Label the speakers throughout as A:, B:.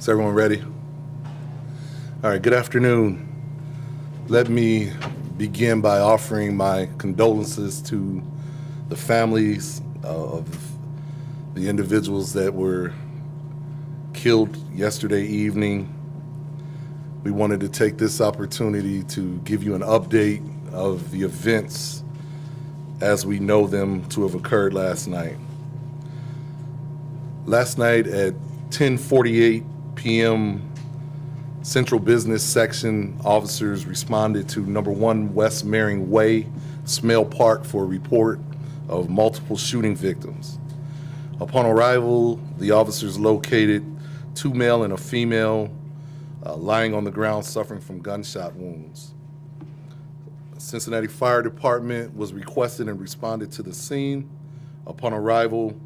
A: Is everyone ready? All right, good afternoon. Let me begin by offering my condolences to the families of the individuals that were killed yesterday evening. We wanted to take this opportunity to give you an update of the events as we know them to have occurred last night. Last night at 10:48 p.m. Central Business Section officers responded to number 1 West Maring Way, Smale Park for a report of multiple shooting victims. Upon arrival, the officers located 2 male and a female lying on the ground suffering from gunshot wounds. Cincinnati Fire Department was requested and responded to the scene. Upon arrival,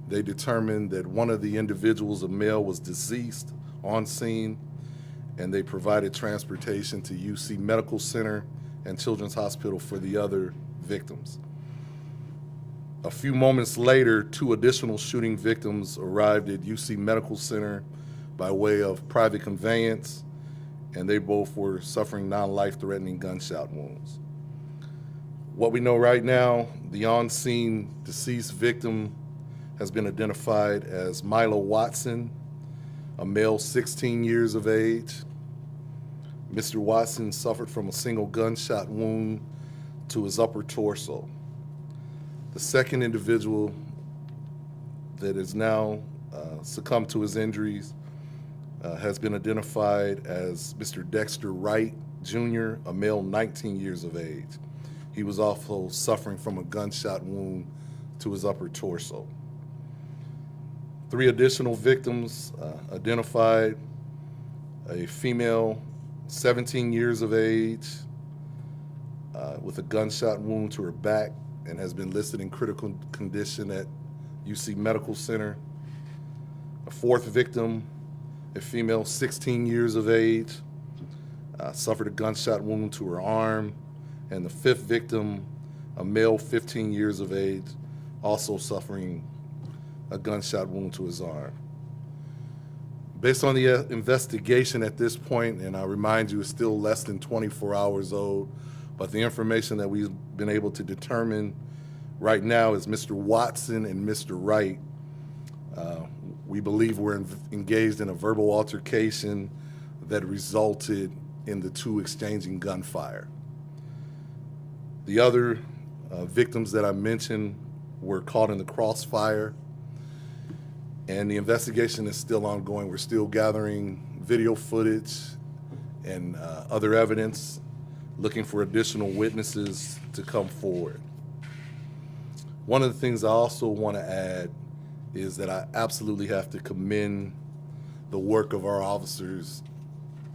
A: they determined that one of the individuals, a male, was deceased on scene, and they provided transportation to UC Medical Center and Children's Hospital for the other victims. A few moments later, 2 additional shooting victims arrived at UC Medical Center by way of private conveyance, and they both were suffering non-life-threatening gunshot wounds. What we know right now, the on-scene deceased victim has been identified as Milo Watson, a male 16 years of age. Mr. Watson suffered from a single gunshot wound to his upper torso. The second individual that has now succumbed to his injuries has been identified as Mr. Dexter Wright, Jr., a male 19 years of age. He was also suffering from a gunshot wound to his upper torso. 3 additional victims identified: a female 17 years of age with a gunshot wound to her back and has been listed in critical condition at UC Medical Center. A 4th victim, a female 16 years of age, suffered a gunshot wound to her arm. And the 5th victim, a male 15 years of age, also suffering a gunshot wound to his arm. Based on the investigation at this point, and I remind you, it's still less than 24 hours old, but the information that we've been able to determine right now is Mr. Watson and Mr. Wright. We believe we're engaged in a verbal altercation that resulted in the 2 exchanging gunfire. The other victims that I mentioned were caught in the crossfire, and the investigation is still ongoing. We're still gathering video footage and other evidence, looking for additional witnesses to come forward. One of the things I also want to add is that I absolutely have to commend the work of our officers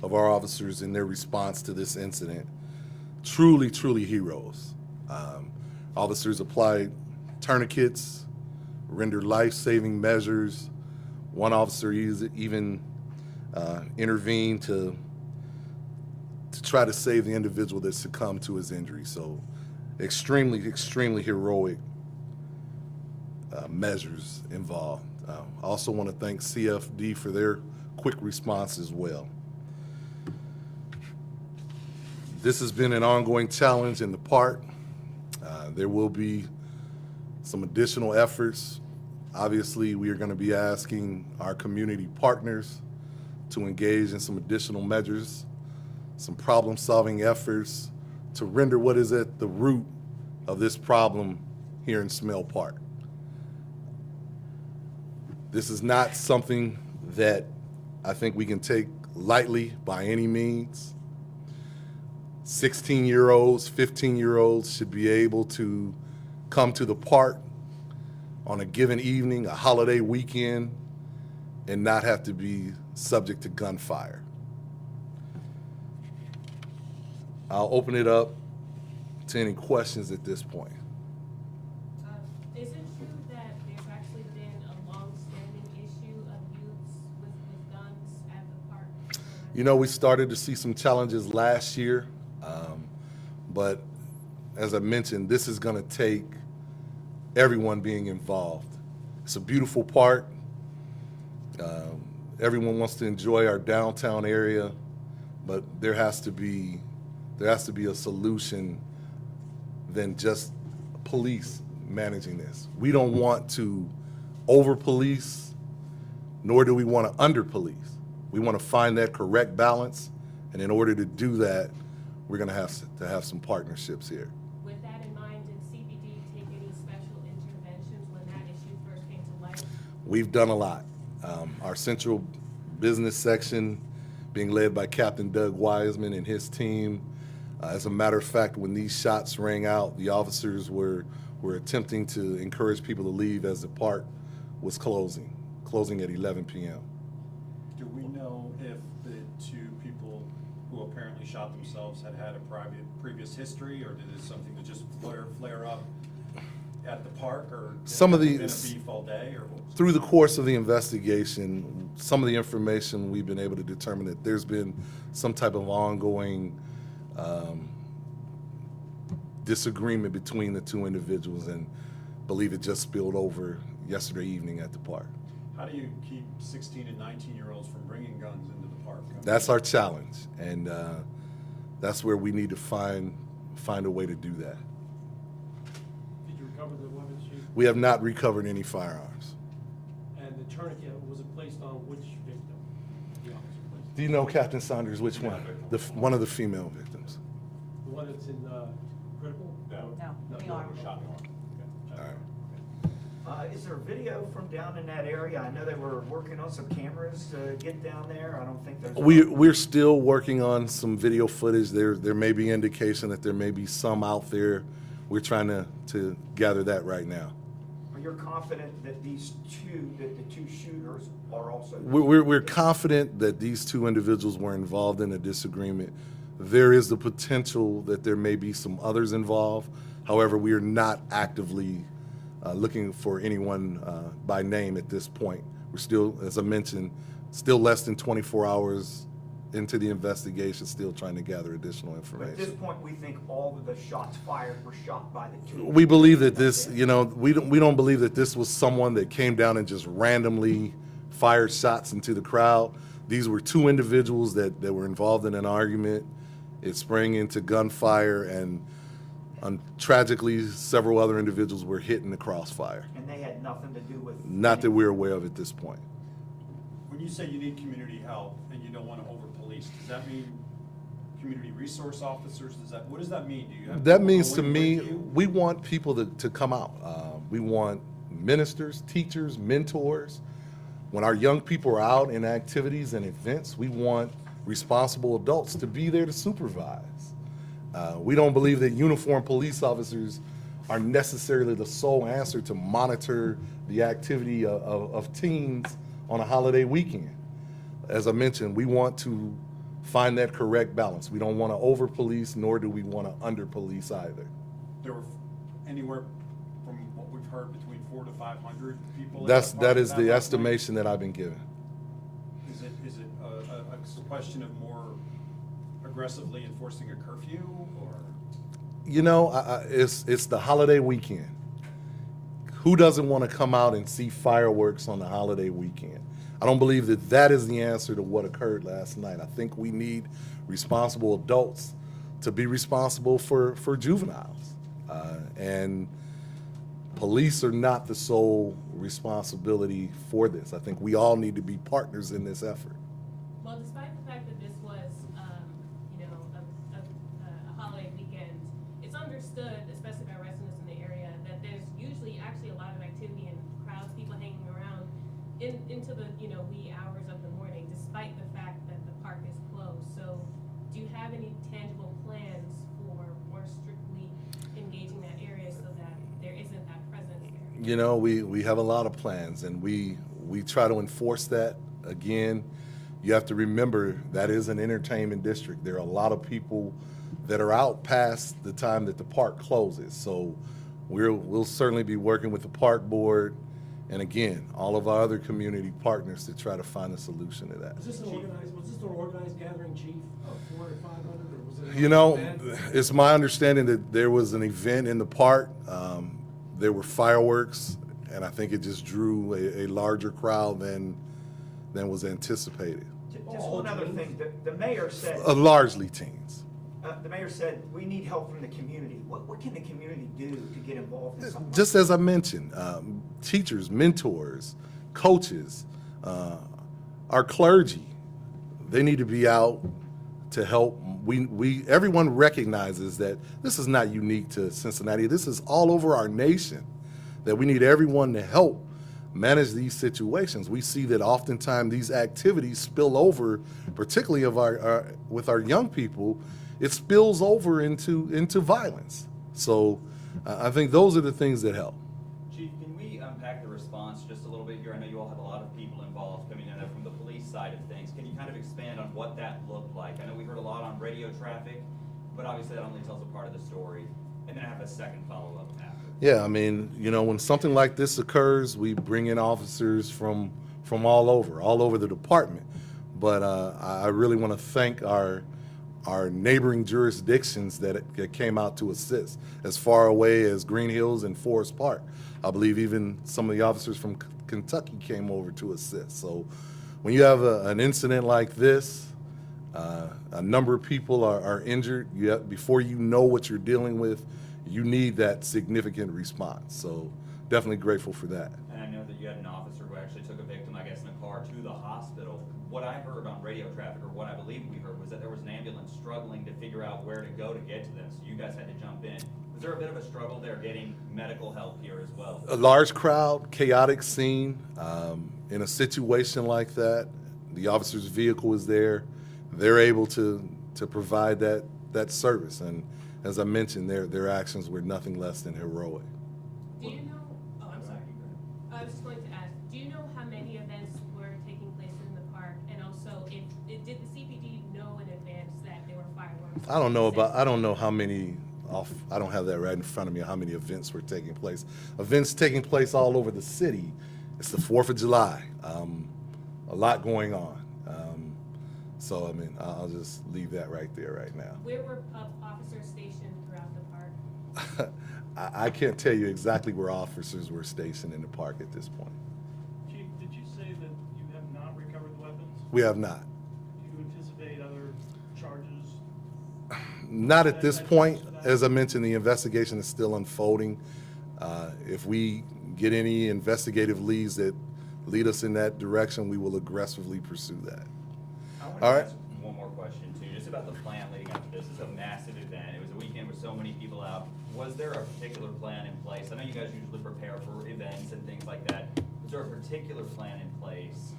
A: in their response to this incident. Truly, truly heroes. Officers applied tourniquets, rendered life-saving measures. One officer even intervened to try to save the individual that succumbed to his injury. So extremely, extremely heroic measures involved. I also want to thank CFD for their quick response as well. This has been an ongoing challenge in the park. There will be some additional efforts. Obviously, we are going to be asking our community partners to engage in some additional measures, some problem-solving efforts to render what is at the root of this problem here in Smale Park. This is not something that I think we can take lightly by any means. 16-year-olds, 15-year-olds should be able to come to the park on a given evening, a holiday weekend, and not have to be subject to gunfire. I'll open it up to any questions at this point.
B: Is it true that there's actually been a long-standing issue of youths with guns at the park?
A: You know, we started to see some challenges last year, but as I mentioned, this is going to take everyone being involved. It's a beautiful park. everyone wants to enjoy our downtown area, but there has to be a solution than just police managing this. We don't want to over-police, nor do we want to under-police. We want to find that correct balance, and in order to do that, we're going to have some partnerships here.
B: With that in mind, did CPD take any special interventions when that issue first came to light?
A: We've done a lot. Our central business section being led by Captain Doug Wiseman and his team. As a matter of fact, when these shots rang out, the officers were attempting to encourage people to leave as the park was closing at 11 p.m.
C: Do we know if the two people who apparently shot themselves had a previous history, or did it something that just flare up at the park, or
A: Some of
C: been a
A: these-
C: beef all day, or what was
A: Through the course of the investigation, some of the information we've been able to determine that there's been some type of ongoing disagreement between the two individuals, and believe it just spilled over yesterday evening at the park.
C: How do you keep 16 and 19-year-olds from bringing guns into the park?
A: That's our challenge, and that's where we need to find a way to do that.
D: Did you recover the weapons, Chief?
A: We have not recovered any firearms.
D: And the tourniquet, was it placed on which victim? The officer placed?
A: Do you know, Captain Saunders, which one? One of the female victims.
D: The one that's in critical?
E: No, the arm.
D: Shot in the arm.
A: All right.
F: Is there video from down in that area? I know they were working on some cameras to get down there. I don't think there's.
A: We're still working on some video footage. There may be indication that there may be some out there. We're trying to gather that right now.
F: You're confident that the two shooters are also.
A: We're confident that these two individuals were involved in a disagreement. There is the potential that there may be some others involved. However, we are not actively looking for anyone by name at this point. We're still, as I mentioned, still less than 24 hours into the investigation, still trying to gather additional
F: But at
A: information.
F: this point, we think all of the shots fired were shot by the two.
A: We believe that this, we don't believe that this was someone that came down and just randomly fired shots into the crowd. These were two individuals that were involved in an argument. It sprang into gunfire, and tragically, several other individuals were hit in the crossfire.
F: And they had nothing to do with.
A: Not that we're aware of at this point.
C: When you say you need community help and you don't want to over-police, does that mean community resource officers? What does that mean? Do you have
A: That
C: people
A: means to
C: going
A: me,
C: with you?
A: we want people to come out. We want ministers, teachers, mentors. When our young people are out in activities and events, we want responsible adults to be there to supervise. We don't believe that uniformed police officers are necessarily the sole answer to monitor the activity of teens on a holiday weekend. As I mentioned, we want to find that correct balance. We don't want to over-police, nor do we want to under-police either.
C: There were anywhere from what we've heard between 400 to 500 people. at the park
A: That is
C: that
A: the
C: night?
A: estimation that I've been given.
C: Is it a question of more aggressively enforcing a curfew, or?
A: It's the holiday weekend. Who doesn't want to come out and see fireworks on the holiday weekend? I don't believe that is the answer to what occurred last night. I think we need responsible adults to be responsible for juveniles. And police are not the sole responsibility for this. I think we all need to be partners in this effort.
B: Well, despite the fact that this was, a holiday weekend, it's understood, especially by residents in the area, that there's usually actually a lot of activity and crowds, people hanging around into the, wee hours of the morning, despite the fact that the park is closed. So do you have any tangible plans for more strictly engaging that area so that there isn't that presence there?
A: We have a lot of plans, and we try to enforce that. Again, you have to remember that is an entertainment district. There are a lot of people that are out past the time that the park closes. So we'll certainly be working with the park board and, again, all of our other community partners to try to find a solution to that.
D: Was this an organized gathering, Chief, of 400 or 500, or was it? an event?
A: It's my understanding that there was an event in the park. There were fireworks, and I think it just drew a larger crowd than than was anticipated.
F: Just one other thing, the mayor said,
A: Largely teens.
F: the mayor said, we need help from the community. What can the community do to get involved in something?
A: Just as I mentioned, teachers, mentors, coaches, our clergy, they need to be out to help. Everyone recognizes that this is not unique to Cincinnati. This is all over our nation, that we need everyone to help manage these situations. We see that oftentimes these activities spill over, particularly with our young people, it spills over into violence. So I think those are the things that help.
E: Chief, can we unpack the response just a little bit here? I know you all have a lot of people involved coming in from the police side of things. Can you kind of expand on what that looked like? I know we heard a lot on radio traffic, but obviously that only tells a part of the story. And then I have a second follow-up after.
A: Yeah, I mean, when something like this occurs, we bring in officers from all over the department. But I really want to thank our neighboring jurisdictions that came out to assist, as far away as Green Hills and Forest Park. I believe even some of the officers from Kentucky came over to assist. So when you have an incident like this, a number of people are injured, before you know what you're dealing with, you need that significant response. So definitely grateful for that.
E: And I know that you had an officer who actually took a victim, I guess, in a car to the hospital. What I heard on radio traffic, or what I believe we heard, was that there was an ambulance struggling to figure out where to go to get to them. So you guys had to jump in. Was there a bit of a struggle there getting medical help here as well?
A: A large crowd, chaotic scene. In a situation like that, the officer's vehicle is there. They're able to provide that service. And as I mentioned, their actions were nothing less than heroic.
B: Do you know, oh, I'm sorry. I was just going to ask, do you know how many events were taking place in the park? And also, did the CPD know in advance that there were fireworks?
A: I don't know how many, I don't have that right in front of me, how many events were taking place. Events taking place all over the city. It's the 4th of July. A lot going on. So, I mean, I'll just leave that right there right now.
B: Where were officers stationed throughout the park?
A: I can't tell you exactly where officers were stationed in the park at this point.
G: Chief, did you say that you have not recovered the weapons?
A: We have not.
G: Do you anticipate other charges?
A: Not at this point. As I mentioned, the investigation is still unfolding. If we get any investigative leads that lead us in that direction, we will aggressively pursue that.
E: I want
A: All
E: to
A: right.
E: ask one more question too, just about the plan leading up to this. It's a massive event. It was a weekend with so many people out. Was there a particular plan in place? I know you guys usually prepare for events and things like that. Was there a particular plan in place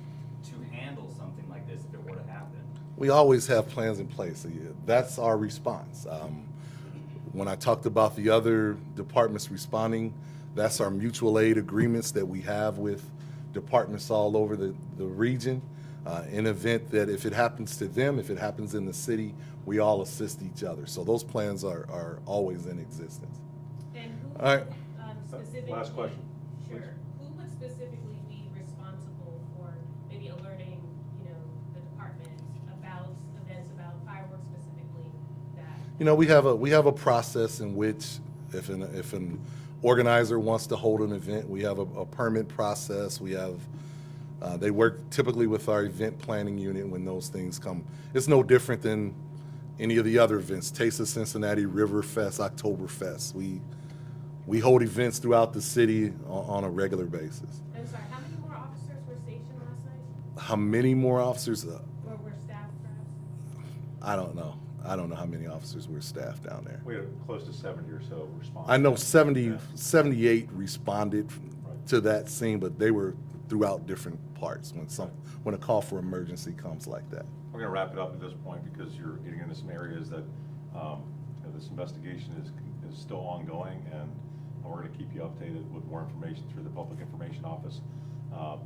E: to handle something like this if it were to happen?
A: We always have plans in place. So yeah, that's our response. When I talked about the other departments responding, that's our mutual aid agreements that we have with departments all over the region. In event that if it happens to them, if it happens in the city, we all assist each other. So those plans are always in existence.
B: And who
A: All right.
B: would specifically?
C: Last question,
B: Sure.
C: please.
B: Who would specifically be responsible for maybe alerting, the department about events, about fireworks specifically that?
A: We have a process in which if an organizer wants to hold an event, we have a permit process. We have they work typically with our event planning unit when those things come. It's no different than any of the other events, Taste of Cincinnati, Riverfest, Oktoberfest. We hold events throughout the city on a regular basis.
B: I'm sorry, how many more officers were stationed last night?
A: How many more officers?
B: Or were staffed perhaps?
A: I don't know. I don't know how many officers were staffed down there.
C: We had close to 70 or so respond.
A: I know 78 responded to that scene, but they were throughout different parts when a call for emergency comes like that.
C: We're going to wrap it up at this point because you're getting into some areas that this investigation is still ongoing, and we're going to keep you updated with more information through the Public Information Office.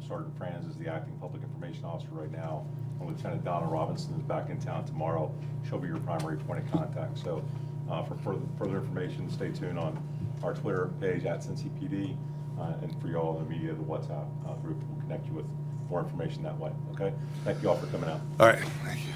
C: Sergeant Franz is the acting Public Information Officer right now, and Lieutenant Donna Robinson is back in town tomorrow. She'll be your primary point of contact. So for further information, stay tuned on our Twitter page @CPD, and for you all in the media, the WhatsApp group will connect you with more information that way. Okay? Thank you all for coming out.
A: All right. Thank you.